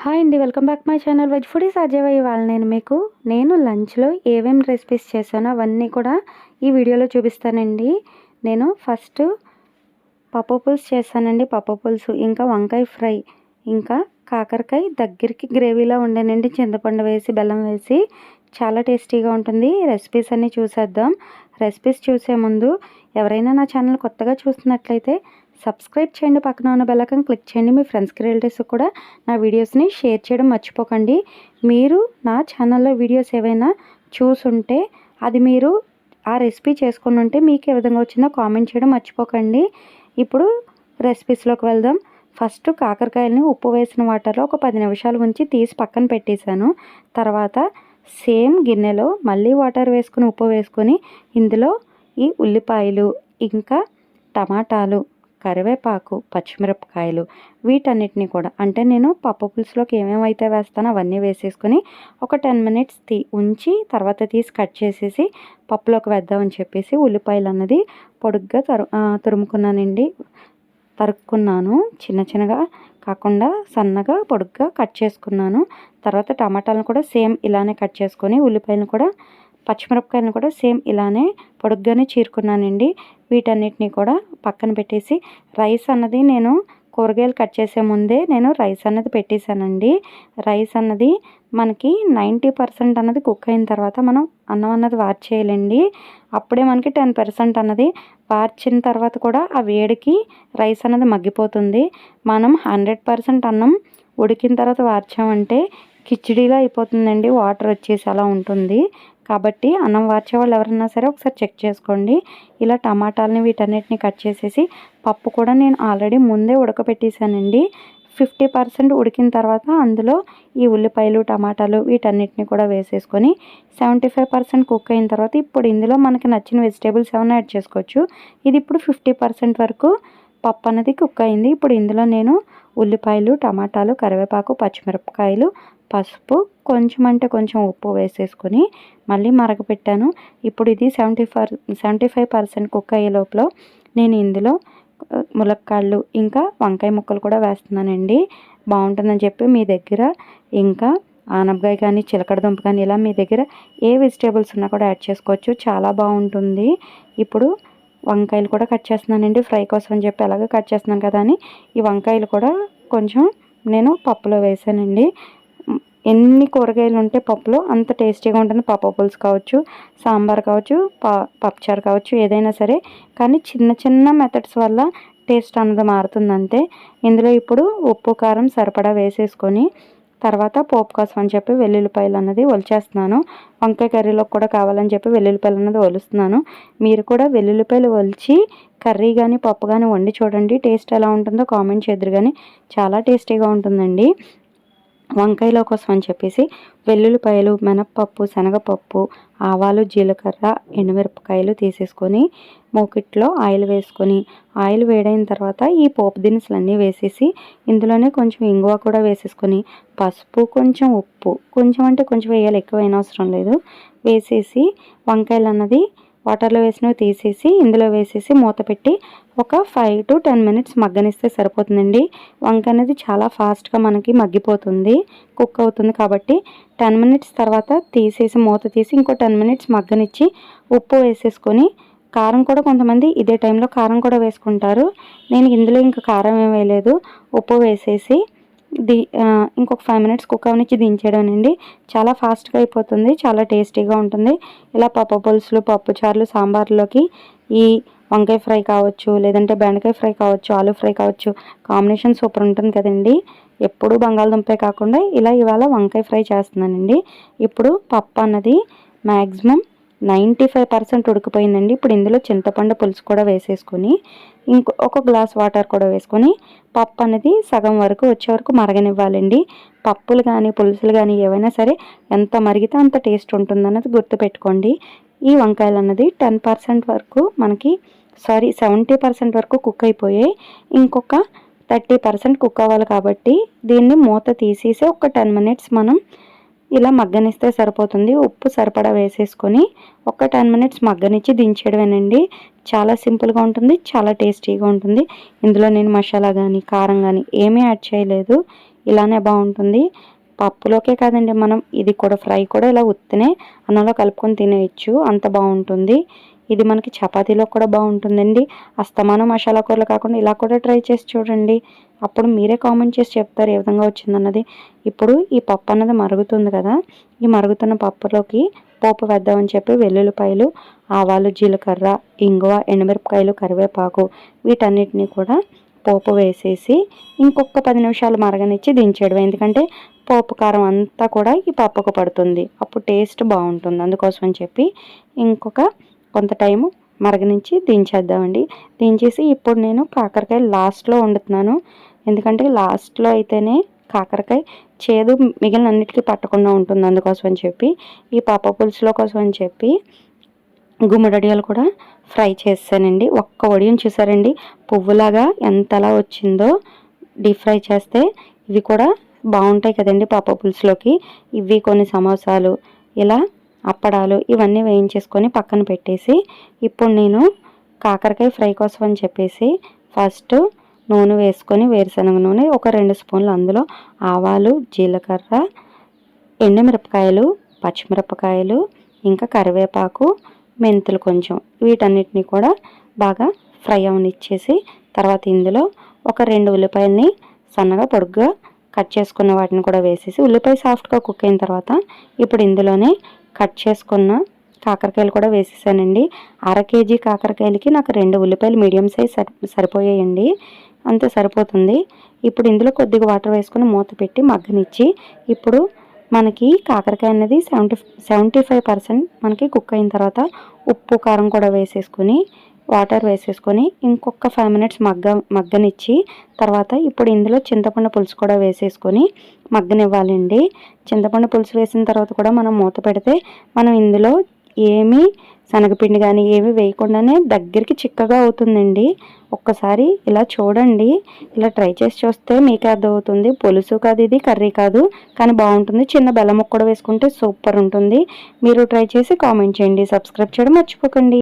Hi అండి. Welcome back my channel veg foodies Ajay. ఇవాళ నేను లంచ్‌లో ఏమేమి రెసిపీస్ చేశానో అవన్నీ కూడా ఈ వీడియోలో చూపిస్తానండి. నేను ఫస్ట్ పప్పు పులుసు చేశానండి. పప్పు పులుసు, ఇంకా వంకాయ ఫ్రై, ఇంకా కాకరకాయ దగ్గరికి గ్రేవీలా ఉండేనండి. చింతపండు వేసి, బెల్లం వేసి చాలా టేస్టీగా ఉంటుంది. రెసిపీస్ అన్నీ చూసేద్దాం. రెసిపీస్ చూసే ముందు ఎవరైనా నా ఛానల్ కొత్తగా చూస్తున్నట్లయితే సబ్స్క్రైబ్ చేయండి, పక్కన ఉన్న బెల్ ఐకాన్ క్లిక్ చేయండి. మీ ఫ్రెండ్స్కి, రిలేటివ్స్కి కూడా నా వీడియోస్ని షేర్ చేయడం మర్చిపోకండి. మీరు నా ఛానల్లో వీడియోస్ ఏవైనా చూసుంటే అది మీరు ఆ రెసిపీ చేసుకుని ఉంటే మీకు ఏ విధంగా వచ్చిందో కామెంట్ చేయడం మర్చిపోకండి. ఇప్పుడు రెసిపీస్లోకి వెళ్దాం. ఫస్ట్ కాకరకాయలని ఉప్పు వేసిన వాటర్లో ఒక 10 నిమిషాలు ఉంచి తీసి పక్కన పెట్టేశాను. తర్వాత సేమ్ గిన్నెలో మళ్ళీ వాటర్ వేసుకుని, ఉప్పు వేసుకొని ఇందులో ఈ ఉల్లిపాయలు, ఇంకా టమాటాలు, కరివేపాకు, పచ్చిమిరపకాయలు వీటన్నిటిని కూడా, అంటే నేను పప్పు పులుసులోకి ఏమేమైతే వేస్తానో అవన్నీ వేసేసుకొని ఒక 10 మినిట్స్ ఉంచి తర్వాత తీసి కట్ చేసేసి పప్పులోకి వేద్దామని చెప్పేసి ఉల్లిపాయలు అన్నది పొడుగ్గా తరుక్కున్నాను. చిన్న చిన్నగా కాకుండా సన్నగా పొడుగ్గా కట్ చేసుకున్నాను. తర్వాత టమాటాలను కూడా సేమ్ ఇలానే కట్ చేసుకొని, ఉల్లిపాయలను కూడా, పచ్చిమిరపకాయలను కూడా సేమ్ ఇలానే పొడుగ్గానే చీరుకున్నానండి. వీటన్నిటిని కూడా పక్కన పెట్టేసి రైస్ అన్నది నేను కూరగాయలు కట్ చేసే ముందే నేను రైస్ అన్నది పెట్టేశానండి. రైస్ అన్నది మనకి 90% అన్నది కుక్ అయిన తర్వాత మనం అన్నం అన్నది వార్చేయాలండి. అప్పుడే మనకి 10% అన్నది వార్చిన తర్వాత కూడా ఆ వేడికి రైస్ అన్నది మగ్గిపోతుంది. మనం 100% అన్నం ఉడికిన తర్వాత వార్చామంటే కిచిడీలా అయిపోతుందండి, వాటర్ వచ్చేసి అలా ఉంటుంది. కాబట్టి అన్నం వార్చే వాళ్ళు ఎవరన్నా సరే ఒకసారి చెక్ చేసుకోండి. ఇలా టమాటాలని వీటన్నిటిని కట్ చేసేసి పప్పు కూడా నేను ఆల్రెడీ ముందే ఉడకపెట్టేశానండి. 50% ఉడికిన తర్వాత అందులో ఈ ఉల్లిపాయలు, టమాటాలు వీటన్నిటిని కూడా వేసేసుకొని 75% కుక్ అయిన తర్వాత ఇప్పుడు ఇందులో మనకి నచ్చిన వెజిటేబుల్స్ ఏమైనా యాడ్ చేసుకోవచ్చు. ఇది ఇప్పుడు 50% వరకు పప్పు అనేది కుక్ అయింది. ఇప్పుడు ఇందులో నేను ఉల్లిపాయలు, టమాటాలు, కరివేపాకు, పచ్చిమిరపకాయలు, పసుపు, కొంచెం అంటే కొంచెం ఉప్పు వేసేసుకొని మళ్ళీ మరగపెట్టాను. ఇప్పుడు ఇది 75% కుక్ అయ్యే లోపల నేను ఇందులో ములక్కాళ్ళు, ఇంకా వంకాయ ముక్కలు కూడా వేస్తున్నానండి. బాగుంటుందని చెప్పి మీ దగ్గర ఇంకా ఆనపకాయ కానీ, చిలకడ దుంప కానీ, ఇలా మీ దగ్గర ఏ వెజిటేబుల్స్ ఉన్నా కూడా యాడ్ చేసుకోవచ్చు, చాలా బాగుంటుంది. ఇప్పుడు వంకాయలు కూడా కట్ చేస్తున్నానండి. ఫ్రై కోసం అని చెప్పి అలాగే కట్ చేస్తున్నాను కదా అని ఈ వంకాయలు కూడా కొంచెం నేను పప్పులో వేసానండి. ఎన్ని కూరగాయలు ఉంటే పప్పులో అంత టేస్టీగా ఉంటుంది. పప్పు పులుసు కావచ్చు, సాంబార్ కావచ్చు, పప్పుచారు కావచ్చు, ఏదైనా సరే. కానీ చిన్న చిన్న మెథడ్స్ వల్ల టేస్ట్ అన్నది మారుతుంది అంతే. ఇందులో ఇప్పుడు ఉప్పు, కారం సరిపడా వేసేసుకొని తర్వాత పోపు కోసం అని చెప్పి వెల్లుల్లిపాయలు అన్నది ఒలిచేస్తున్నాను. వంకాయ కర్రీలో కూడా కావాలని చెప్పి వెల్లుల్లిపాయలు అన్నది ఒలుస్తున్నాను. మీరు కూడా వెల్లుల్లిపాయలు ఒలిచి కర్రీ కానీ, పప్పు కానీ వండి చూడండి. టేస్ట్ ఎలా ఉంటుందో కామెంట్ చేద్దరు కానీ చాలా టేస్టీగా ఉంటుందండి. వంకాయల కోసం అని చెప్పేసి వెల్లుల్లిపాయలు, మినప్పప్పు, శనగపప్పు, ఆవాలు, జీలకర్ర, ఎండుమిరపకాయలు తీసేసుకొని మూకిట్లో ఆయిల్ వేసుకొని, ఆయిల్ వేడైన తర్వాత ఈ పోపు దినుసులన్నీ వేసేసి ఇందులోనే కొంచెం ఇంగువ కూడా వేసేసుకొని, పసుపు, కొంచెం ఉప్పు, కొంచెం అంటే కొంచెం వేయాలి, ఎక్కువైనా అవసరం లేదు, వేసేసి వంకాయలు అన్నది వాటర్లో వేసినవి తీసేసి ఇందులో వేసేసి మూత పెట్టి ఒక 5 to 10 మినిట్స్ మగ్గనిస్తే సరిపోతుందండి. వంకాయ అనేది చాలా ఫాస్ట్గా మనకి మగ్గిపోతుంది, కుక్ అవుతుంది. కాబట్టి 10 మినిట్స్ తర్వాత తీసేసి మూత తీసి ఇంకో 10 మినిట్స్ మగ్గనిచ్చి ఉప్పు వేసేసుకొని, కారం కూడా కొంతమంది ఇదే టైంలో కారం కూడా వేసుకుంటారు. నేను ఇందులో ఇంకా కారం ఏం వేయలేదు. ఉప్పు వేసేసి ఇంకొక 5 మినిట్స్ కుక్ అవనిచ్చి దించేయడానండి. చాలా ఫాస్ట్గా అయిపోతుంది, చాలా టేస్టీగా ఉంటుంది. ఇలా పప్పు పులుసులు, పప్పుచారులు, సాంబార్లోకి ఈ వంకాయ ఫ్రై కావచ్చు, లేదంటే బెండకాయ ఫ్రై కావచ్చు, ఆలూ ఫ్రై కావచ్చు, కాంబినేషన్ సూపర్ ఉంటుంది కదండి. ఎప్పుడు బంగాళదుంపే కాకుండా ఇలా ఇవాళ వంకాయ ఫ్రై చేస్తున్నానండి. ఇప్పుడు పప్పు అన్నది మ్యాక్సిమం 95% ఉడికిపోయిందండి. ఇప్పుడు ఇందులో చింతపండు పులుసు కూడా వేసేసుకొని ఒక గ్లాస్ వాటర్ కూడా వేసుకొని పప్పు అనేది సగం వరకు వచ్చే వరకు మరగనివ్వాలండి. పప్పులు కానీ, పులుసులు కానీ ఏవైనా సరే ఎంత మరిగితే అంత టేస్ట్ ఉంటుందన్నది గుర్తుపెట్టుకోండి. ఈ వంకాయలు అన్నది 10% వరకు 70% వరకు కుక్ అయిపోయాయి. ఇంకొక 30% కుక్ అవ్వాలి. కాబట్టి దీన్ని మూత తీసేసి ఒక 10 మినిట్స్ మనం ఇలా మగ్గనిస్తే సరిపోతుంది. ఉప్పు సరిపడా వేసేసుకొని ఒక 10 మినిట్స్ మగ్గనిచ్చి దించేయడమేనండి. చాలా సింపుల్గా ఉంటుంది, చాలా టేస్టీగా ఉంటుంది. ఇందులో నేను మసాలా కానీ, కారం కానీ ఏమీ యాడ్ చేయలేదు. ఇలానే బాగుంటుంది. పప్పులోకే కాదండి, మనం ఇది కూడా ఫ్రై కూడా ఇలా ఉత్తినే అన్నంలో కలుపుకొని తినేయచ్చు, అంత బాగుంటుంది. ఇది మనకి చపాతీలో కూడా బాగుంటుందండి. అస్తమానం మసాలా కూరలు కాకుండా ఇలా కూడా ట్రై చేసి చూడండి. అప్పుడు మీరే కామెంట్ చేసి చెప్తారు ఏ విధంగా వచ్చిందన్నది. ఇప్పుడు ఈ పప్పు అన్నది మరుగుతుంది కదా, ఈ మరుగుతున్న పప్పులోకి పోపు వేద్దామని చెప్పి వెల్లుల్లిపాయలు, ఆవాలు, జీలకర్ర, ఇంగువ, ఎండుమిరపకాయలు, కరివేపాకు వీటన్నిటిని కూడా పోపు వేసేసి ఇంకొక 10 నిమిషాలు మరగనిచ్చి దించేయడం. ఎందుకంటే పోపు కారం అంతా కూడా ఈ పప్పుకు పడుతుంది, అప్పుడు టేస్ట్ బాగుంటుంది. అందుకోసం అని చెప్పి ఇంకొక కొంత టైము మరగనించి దించేద్దామండి. దించేసి ఇప్పుడు నేను కాకరకాయ లాస్ట్లో వండుతున్నాను. ఎందుకంటే లాస్ట్లో అయితేనే కాకరకాయ చేదు మిగిలిన అన్నిటికీ పట్టకుండా ఉంటుంది. అందుకోసం అని చెప్పి ఈ పప్పు పులుసులో కోసం అని చెప్పి గుమ్మడొడియాలు కూడా ఫ్రై చేస్తానండి. ఒక్క వడియం చూసారండి పువ్వులాగా ఎంతలా వచ్చిందో. డీప్ ఫ్రై చేస్తే ఇవి కూడా బాగుంటాయి కదండి పప్పు పులుసులోకి. ఇవి కొన్ని సమోసాలు, ఇలా అప్పడాలు ఇవన్నీ వేయించేసుకొని పక్కన పెట్టేసి ఇప్పుడు నేను కాకరకాయ ఫ్రై కోసం అని చెప్పేసి ఫస్ట్ నూనె వేసుకొని, వేరుశనగ నూనె ఒక 2 స్పూన్లు, అందులో ఆవాలు, జీలకర్ర, ఎండుమిరపకాయలు, పచ్చిమిరపకాయలు, ఇంకా కరివేపాకు, మెంతులు కొంచెం, వీటన్నిటిని కూడా బాగా ఫ్రై అవనిచ్చేసి తర్వాత ఇందులో ఒక 2 ఉల్లిపాయలని సన్నగా పొడుగ్గా కట్ చేసుకున్న వాటిని కూడా వేసేసి, ఉల్లిపాయ సాఫ్ట్గా కుక్ అయిన తర్వాత ఇప్పుడు ఇందులోనే కట్ చేసుకున్న కాకరకాయలు కూడా వేసేసానండి. 1/2 కేజీ కాకరకాయలకి నాకు 2 ఉల్లిపాయలు మీడియం సైజ్ సరిపోయాయండి, అంతే సరిపోతుంది. ఇప్పుడు ఇందులో కొద్దిగా వాటర్ వేసుకొని మూత పెట్టి మగ్గనిచ్చి, ఇప్పుడు మనకి కాకరకాయ అనేది 75% మనకి కుక్ అయిన తర్వాత ఉప్పు కారం కూడా వేసేసుకొని వాటర్ వేసేసుకొని ఇంకొక 5 మినిట్స్ మగ్గనిచ్చి తర్వాత ఇప్పుడు ఇందులో చింతపండు పులుసు కూడా వేసేసుకొని మగ్గనివ్వాలండి. చింతపండు పులుసు వేసిన తర్వాత కూడా మనం మూత పెడితే మనం ఇందులో ఏమీ శనగపిండి కానీ ఏమీ వేయకుండానే దగ్గరికి చిక్కగా అవుతుందండి. ఒక్కసారి ఇలా చూడండి, ఇలా ట్రై చేసి చూస్తే మీకే అర్థమవుతుంది. పులుసు కాదు ఇది, కర్రీ కాదు, కానీ బాగుంటుంది. చిన్న బెల్లం ముక్క కూడా వేసుకుంటే సూపర్ ఉంటుంది. మీరు ట్రై చేసి కామెంట్ చేయండి, సబ్స్క్రైబ్ చేయడం మర్చిపోకండి.